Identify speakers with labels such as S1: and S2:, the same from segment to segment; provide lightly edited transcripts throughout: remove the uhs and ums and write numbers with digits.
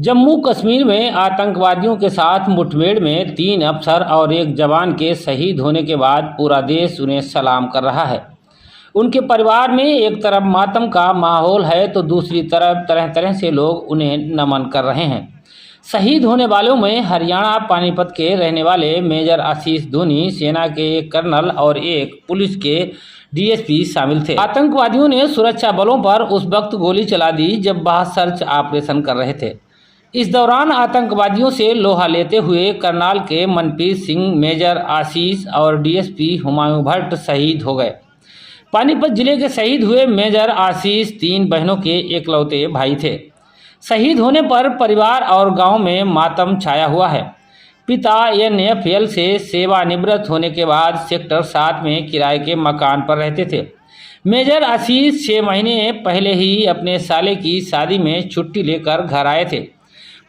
S1: जम्मू कश्मीर में आतंकवादियों के साथ मुठभेड़ में 3 अफसर और 1 जवान के शहीद होने के बाद पूरा देश उन्हें सलाम कर रहा है। उनके परिवार में एक तरफ मातम का माहौल है तो दूसरी तरफ तरह तरह से लोग उन्हें नमन कर रहे हैं। शहीद होने वालों में हरियाणा पानीपत के रहने वाले मेजर आशीष धोनी, सेना के एक कर्नल और एक पुलिस के डीएसपी शामिल थे। आतंकवादियों ने सुरक्षा बलों पर उस वक्त गोली चला दी जब वह सर्च ऑपरेशन कर रहे थे। इस दौरान आतंकवादियों से लोहा लेते हुए कर्नल के मनप्रीत सिंह, मेजर आशीष और डीएसपी हुमायूं भट्ट शहीद हो गए। पानीपत जिले के शहीद हुए मेजर आशीष 3 बहनों के एकलौते भाई थे। शहीद होने पर परिवार और गांव में मातम छाया हुआ है। पिता एनएफएल से सेवानिवृत्त होने के बाद सेक्टर 7 में किराए के मकान पर रहते थे। मेजर आशीष 6 महीने पहले ही अपने साले की शादी में छुट्टी लेकर घर आए थे।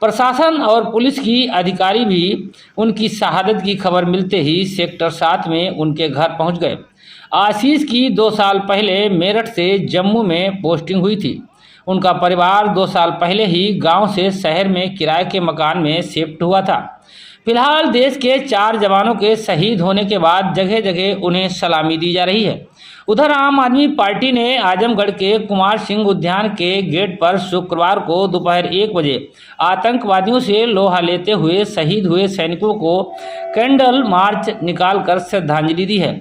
S1: प्रशासन और पुलिस की अधिकारी भी उनकी शहादत की खबर मिलते ही सेक्टर 7 में उनके घर पहुंच गए। आशीष की 2 साल पहले मेरठ से जम्मू में पोस्टिंग हुई थी। उनका परिवार 2 साल पहले ही गांव से शहर में किराए के मकान में शिफ्ट हुआ था। फिलहाल देश के 4 जवानों के शहीद होने के बाद जगह जगह उन्हें सलामी दी जा रही है। उधर आम आदमी पार्टी ने आजमगढ़ के कुमार सिंह उद्यान के गेट पर शुक्रवार को दोपहर 1 बजे आतंकवादियों से लोहा लेते हुए शहीद हुए सैनिकों को कैंडल मार्च निकालकर श्रद्धांजलि दी है।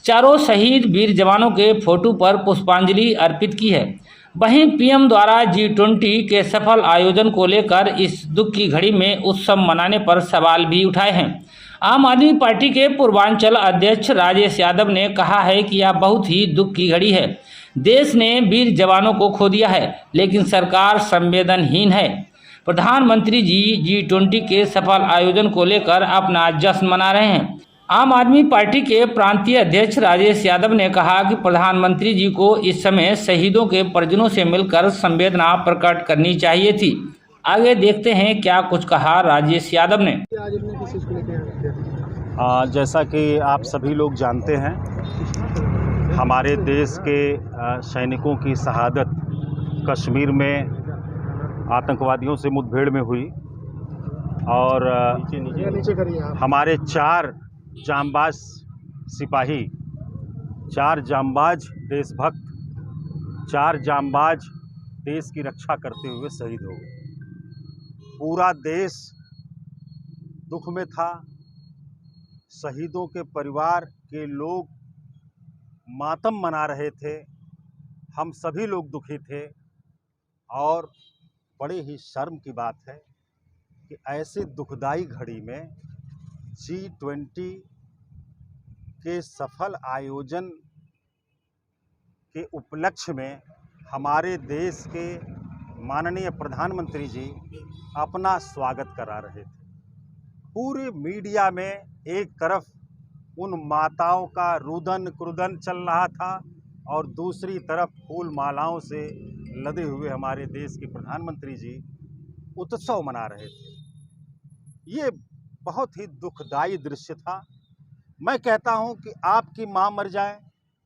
S1: चारों शहीद वीर जवानों के फोटो पर पुष्पांजलि अर्पित की है। वहीं पीएम द्वारा G20 के सफल आयोजन को लेकर इस दुख की घड़ी में उत्सव मनाने पर सवाल भी उठाए हैं। आम आदमी पार्टी के पूर्वांचल अध्यक्ष राजेश यादव ने कहा है कि यह बहुत ही दुख की घड़ी है। देश ने वीर जवानों को खो दिया है, लेकिन सरकार संवेदनहीन है। प्रधानमंत्री जी G20 के सफल आयोजन को लेकर अपना जश्न मना रहे हैं। आम आदमी पार्टी के प्रांतीय अध्यक्ष राजेश यादव ने कहा कि प्रधानमंत्री जी को इस समय शहीदों के परिजनों से मिलकर संवेदना प्रकट करनी चाहिए थी। आगे देखते हैं क्या कुछ कहा राजेश यादव ने।
S2: जैसा कि आप सभी लोग जानते हैं, हमारे देश के सैनिकों की शहादत कश्मीर में आतंकवादियों से मुठभेड़ में हुई और हमारे 4 जांबाज सिपाही, 4 जांबाज देशभक्त, 4 जांबाज देश की रक्षा करते हुए शहीद हो गए। पूरा देश दुख में था। शहीदों के परिवार के लोग मातम मना रहे थे। हम सभी लोग दुखी थे और बड़े ही शर्म की बात है कि ऐसे दुखदाई घड़ी में G20 के सफल आयोजन के उपलक्ष्य में हमारे देश के माननीय प्रधानमंत्री जी अपना स्वागत करा रहे थे। पूरे मीडिया में एक तरफ उन माताओं का रुदन क्रुदन चल रहा था और दूसरी तरफ फूल मालाओं से लदे हुए हमारे देश के प्रधानमंत्री जी उत्सव मना रहे थे। ये बहुत ही दुखदाई दृश्य था। मैं कहता हूं कि आपकी मां मर जाए,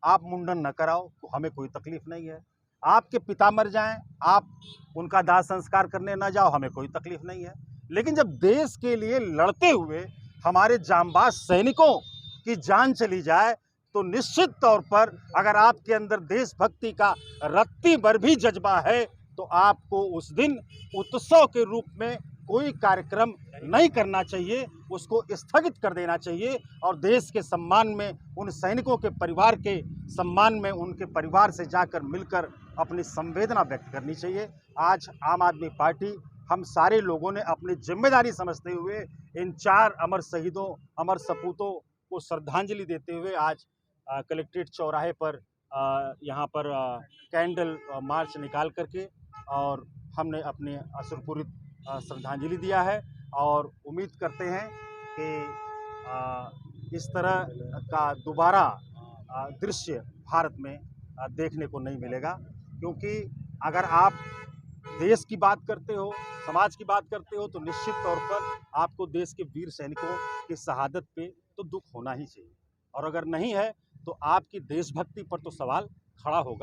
S2: आप मुंडन न कराओ तो हमें कोई तकलीफ नहीं है। आपके पिता मर जाएं, आप उनका दाह संस्कार करने न जाओ, हमें कोई तकलीफ नहीं है। लेकिन जब देश के लिए लड़ते हुए हमारे जांबाज सैनिकों की जान चली जाए तो निश्चित तौर पर अगर आपके अंदर देशभक्ति का रत्ती भर भी जज्बा है तो आपको उस दिन उत्सव के रूप में कोई कार्यक्रम नहीं करना चाहिए, उसको स्थगित कर देना चाहिए और देश के सम्मान में, उन सैनिकों के परिवार के सम्मान में उनके परिवार से जाकर मिलकर अपनी संवेदना व्यक्त करनी चाहिए। आज आम आदमी पार्टी, हम सारे लोगों ने अपनी जिम्मेदारी समझते हुए इन 4 अमर शहीदों, अमर सपूतों को श्रद्धांजलि देते हुए आज कलेक्ट्रेट चौराहे पर यहाँ पर कैंडल मार्च निकाल करके और हमने अपने अश्रुपूरित श्रद्धांजलि दिया है और उम्मीद करते हैं कि इस तरह का दोबारा दृश्य भारत में देखने को नहीं मिलेगा। क्योंकि अगर आप देश की बात करते हो, समाज की बात करते हो तो निश्चित तौर पर आपको देश के वीर सैनिकों की शहादत पे तो दुख होना ही चाहिए और अगर नहीं है तो आपकी देशभक्ति पर तो सवाल खड़ा होगा।